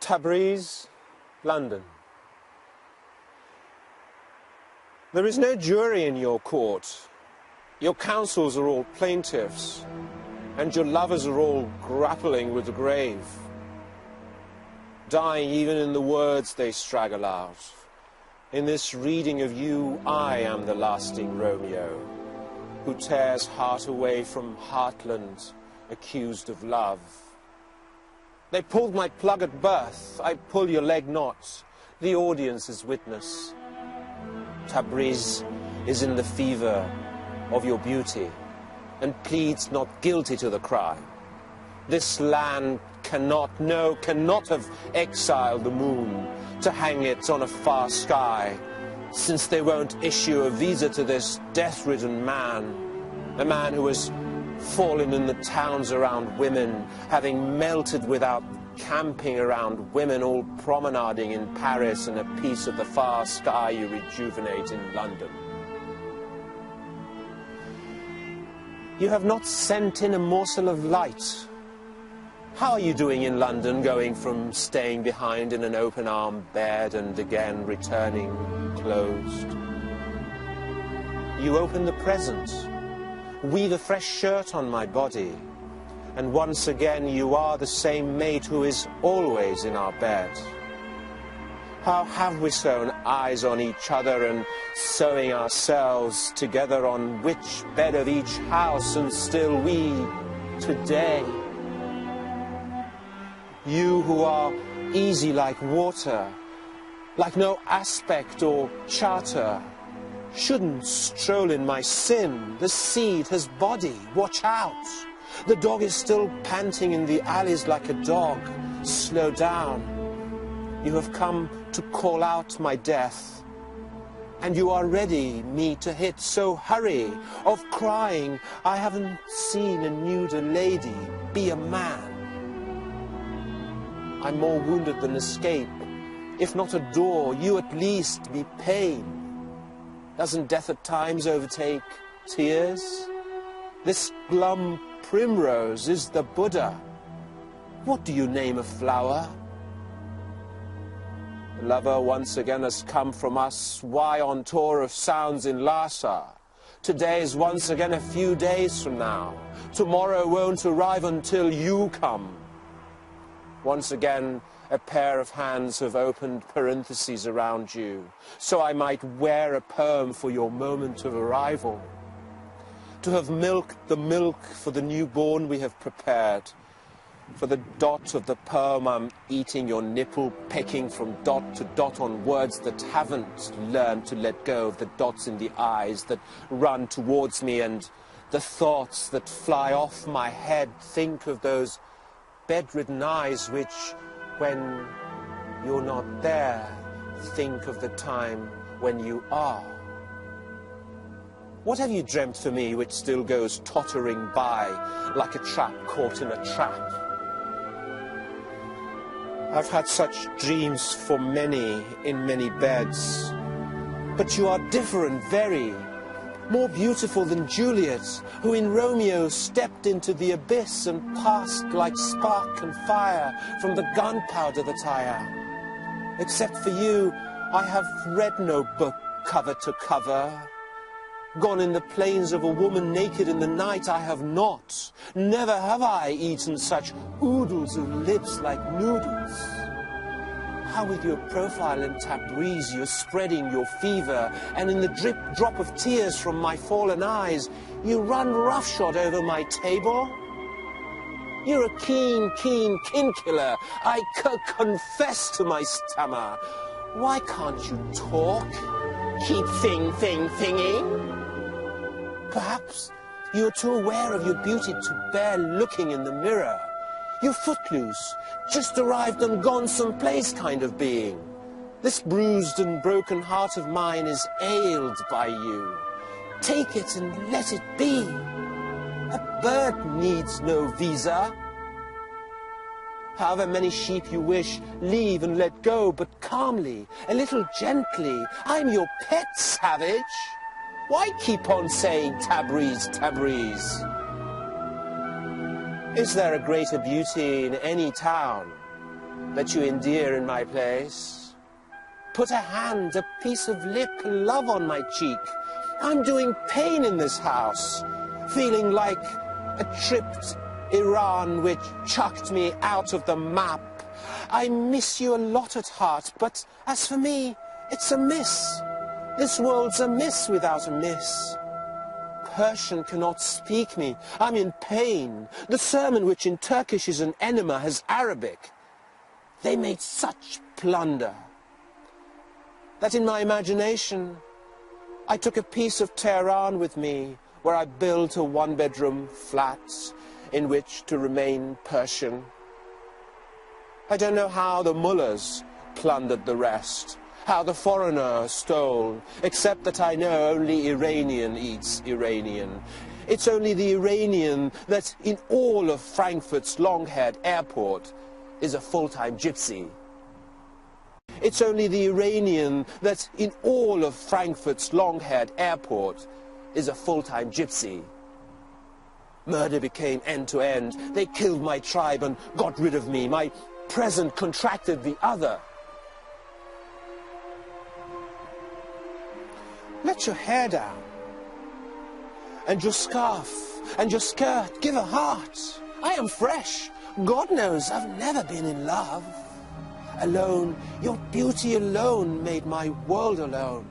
Tebreez, London. There is no jury in your court. Your counsels are all plaintiffs, and your lovers are all grappling with the grave, dying even in the words they straggle out. In this reading of you, I am the lasting Romeo, who tears heart away from heartland, accused of love. They pulled my plug at birth, I pull your leg not, the audience is witness. Tebreez is in the fever of your beauty, and pleads not guilty to the crime. This land cannot have exiled the moon to hang it on a far sky, since they won't issue a visa to this death-ridden man, a man who has fallen in the towns around women, having melted without camping around women, all promenading in Paris and a piece of the far sky you rejuvenate in London. You have not sent in a morsel of light. How are you doing in London, going from staying behind in an open-arm bed and again returning closed? You open the present, weave a fresh shirt on my body, and once again you are the same mate who is always in our bed. How have we sewn eyes on each other and sewing ourselves together on which bed of each house, and still we, today. You who are easy like water, like no aspect or charter, shouldn't stroll in my sin. The seed has body, watch out. The dog is still panting in the alleys like a dog. Slow down. You have come to call out my death, and you are ready me to hit, so hurry. Of crying, I haven't seen a nude lady, be a man. I'm more wounded than escape. If not a door, you at least be pain. Doesn't death at times overtake tears? This glum primrose is the Buddha. What do you name a flower? The lover once again has come from us. Why on tour of sounds in Lhasa? Today is once again a few days from now. Tomorrow won't arrive until you come. Once again, a pair of hands have opened parentheses around you, so I might wear a poem for your moment of arrival. To have milked the milk for the newborn we have prepared. For the dot of the poem I'm eating your nipple, pecking from dot to dot on words that haven't learned to let go of the dots in the eyes that run towards me, and the thoughts that fly off my head. Think of those bedridden eyes which, when you're not there, think of the time when you are. What have you dreamt for me which still goes tottering by like a trap caught in a trap? I've had such dreams for many, in many beds. But you are different, very. More beautiful than Juliet, who in Romeo stepped into the abyss and passed like spark and fire from the gunpowder that I am. Except for you, I have read no book cover to cover. Gone in the plains of a woman naked in the night, I have not. Never have I eaten such oodles of lips like noodles. How with your profile in Tebreez you're spreading your fever, and in the drop of tears from my fallen eyes, you run roughshod over my table? You're a keen kin killer. I confess to my stammer. Why can't you talk? Keep thinging? Perhaps you're too aware of your beauty to bear looking in the mirror. You're footloose, just arrived and gone someplace kind of being. This bruised and broken heart of mine is ailed by you. Take it and let it be. A bird needs no visa. However many sheep you wish, leave and let go, but calmly, a little gently. I'm your pet, savage. Why keep on saying Tebreez, Tebreez? Is there a greater beauty in any town that you endear in my place. Put a hand, a piece of lip, love on my cheek. I'm doing pain in this house, feeling like a tripped Iran which chucked me out of the map. I miss you a lot at heart, but as for me, it's a miss. This world's a miss without a miss. Persian cannot speak me. I'm in pain. The sermon, which in Turkish is an enema, has Arabic. They made such plunder that in my imagination I took a piece of Tehran with me, where I built a one-bedroom flat in which to remain Persian. I don't know how the mullahs plundered the rest, how the foreigner stole, except that I know only Iranian eats Iranian. It's only the Iranian that in all of Frankfurt's long-haired airport is a full-time gypsy. It's only the Iranian that in all of Frankfurt's long-haired airport is a full-time gypsy. Murder became end-to-end. They killed my tribe and got rid of me. My present contracted the other. Let your hair down, and your scarf, and your skirt. Give a heart. I am fresh. God knows I've never been in love. Alone, your beauty alone made my world alone.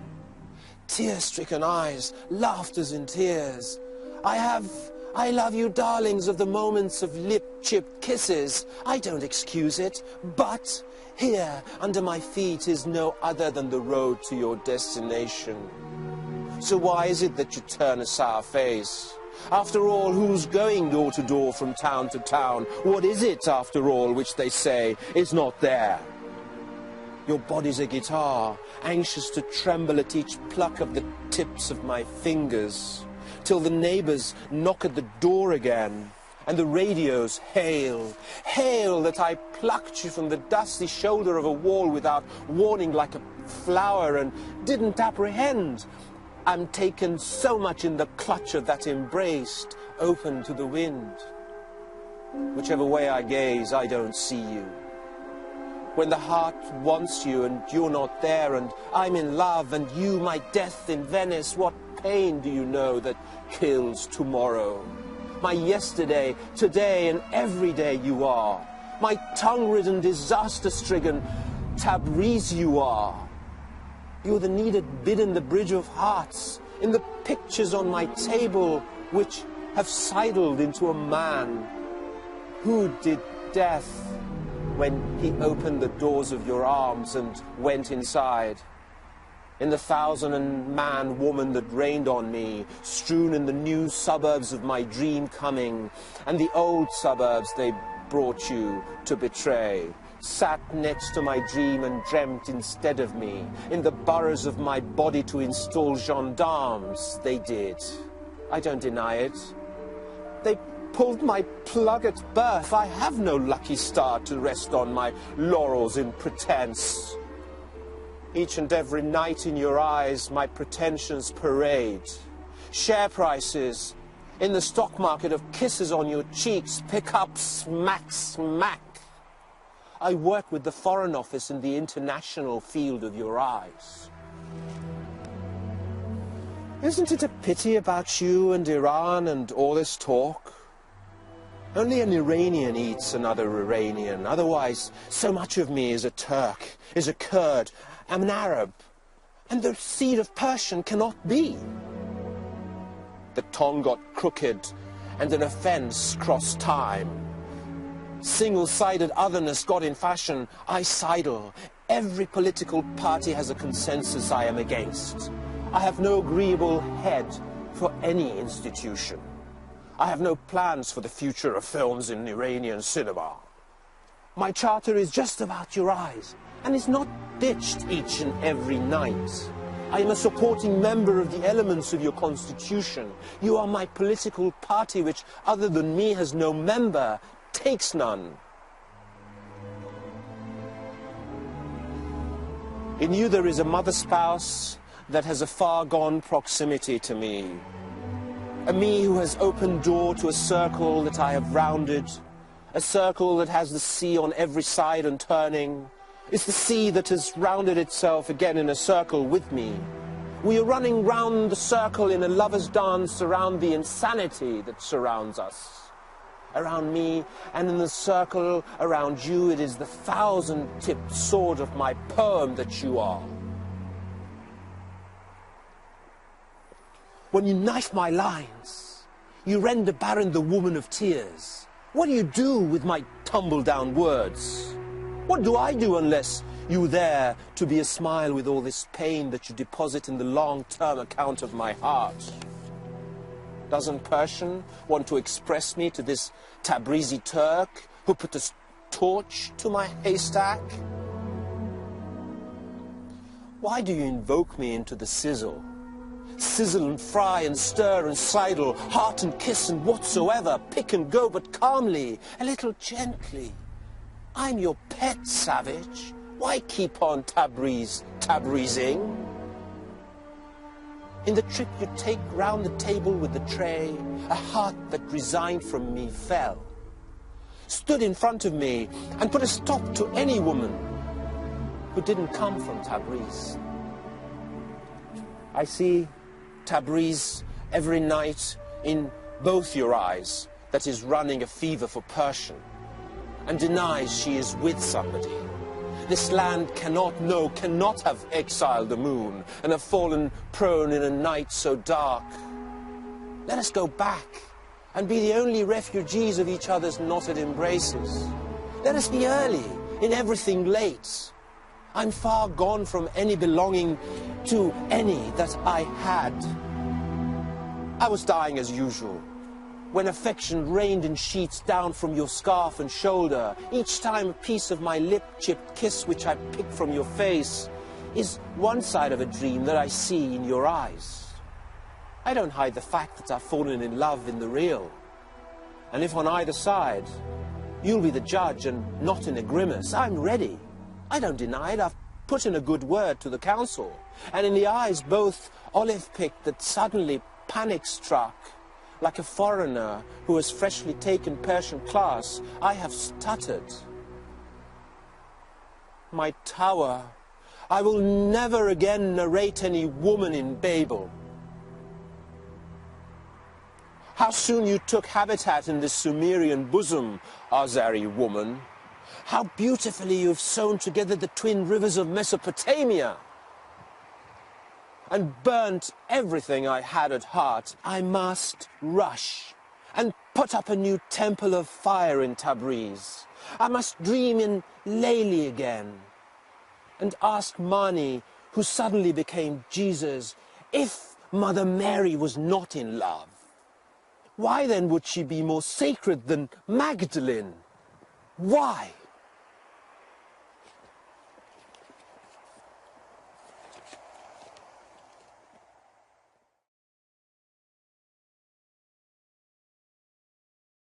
Tear-stricken eyes, laughters in tears. I love you, darlings, of the moments of lip-chipped kisses. I don't excuse it, but here, under my feet, is no other than the road to your destination. So why is it that you turn a sour face? After all, who's going door to door from town to town? What is it, after all, which they say is not there? Your body's a guitar, anxious to tremble at each pluck of the tips of my fingers, till the neighbors knock at the door again, and the radios hail, hail that I plucked you from the dusty shoulder of a wall without warning like a flower and didn't apprehend. I'm taken so much in the clutch of that embrace, open to the wind. Whichever way I gaze, I don't see you. When the heart wants you and you're not there, and I'm in love and you my death in Venice, what pain do you know that kills tomorrow? My yesterday, today and every day you are. My tongue-ridden, disaster-stricken Tebreez you are. You're the needed bid in the bridge of hearts, in the pictures on my table which have sidled into a man. Who did death when he opened the doors of your arms and went inside? In the thousand and man woman that rained on me, strewn in the new suburbs of my dream coming, and the old suburbs they brought you to betray, sat next to my dream and dreamt instead of me, in the boroughs of my body to install gendarmes, they did. I don't deny it. They pulled my plug at birth. I have no lucky star to rest on my laurels in pretense. Each and every night in your eyes my pretensions parade. Share prices in the stock market of kisses on your cheeks pick up smack, smack. I work with the Foreign Office in the international field of your eyes. Isn't it a pity about you and Iran and all this talk? Only an Iranian eats another Iranian. Otherwise, so much of me is a Turk, is a Kurd, I'm an Arab, and the seed of Persian cannot be. The tongue got crooked, and an offense crossed time. Single-sided otherness got in fashion. I sidle. Every political party has a consensus I am against. I have no agreeable head for any institution. I have no plans for the future of films in Iranian cinema. My charter is just about your eyes, and is not ditched each and every night. I am a supporting member of the elements of your constitution. You are my political party, which, other than me, has no member, takes none. In you there is a mother spouse that has a far-gone proximity to me. A me who has opened door to a circle that I have rounded. a circle that has the sea on every side and turning. It's the sea that has rounded itself again in a circle with me. We are running round the circle in a lover's dance around the insanity that surrounds us. Around me, and in the circle around you, it is the thousand-tipped sword of my poem that you are. When you knife my lines, you render barren the woman of tears. What do you do with my tumble-down words? What do I do unless you there to be a smile with all this pain that you deposit in the long-term account of my heart? Doesn't Persian want to express me to this Tabrizi Turk who put a torch to my haystack? Why do you invoke me into the sizzle? Sizzle and fry and stir and sidle, heart and kiss and whatsoever, pick and go but calmly, a little gently. I'm your pet, savage. Why keep on Tabrizing? In the trip you take round the table with the tray, a heart that resigned from me fell, stood in front of me and put a stop to any woman who didn't come from Tabriz. I see Tabriz every night in both your eyes that is running a fever for Persian and denies she is with somebody. This land cannot have exiled the moon and have fallen prone in a night so dark. Let us go back and be the only refugees of each other's knotted embraces. Let us be early, in everything late. I'm far gone from any belonging to any that I had. I was dying as usual, when affection rained in sheets down from your scarf and shoulder, each time a piece of my lip-chipped kiss which I picked from your face is one side of a dream that I see in your eyes. I don't hide the fact that I've fallen in love in the real. And if on either side, you'll be the judge and not in a grimace, I'm ready. I don't deny it, I've put in a good word to the council. And in the eyes both olive-picked that suddenly panic-struck, like a foreigner who has freshly taken Persian class, I have stuttered. My tower, I will never again narrate any woman in Babel. How soon you took habitat in this Sumerian bosom, Azari woman. How beautifully you've sewn together the twin rivers of Mesopotamia and burnt everything I had at heart. I must rush and put up a new temple of fire in Tabriz. I must dream in Layli again and ask Mani, who suddenly became Jesus, if Mother Mary was not in love. Why then would she be more sacred than Magdalene? Why?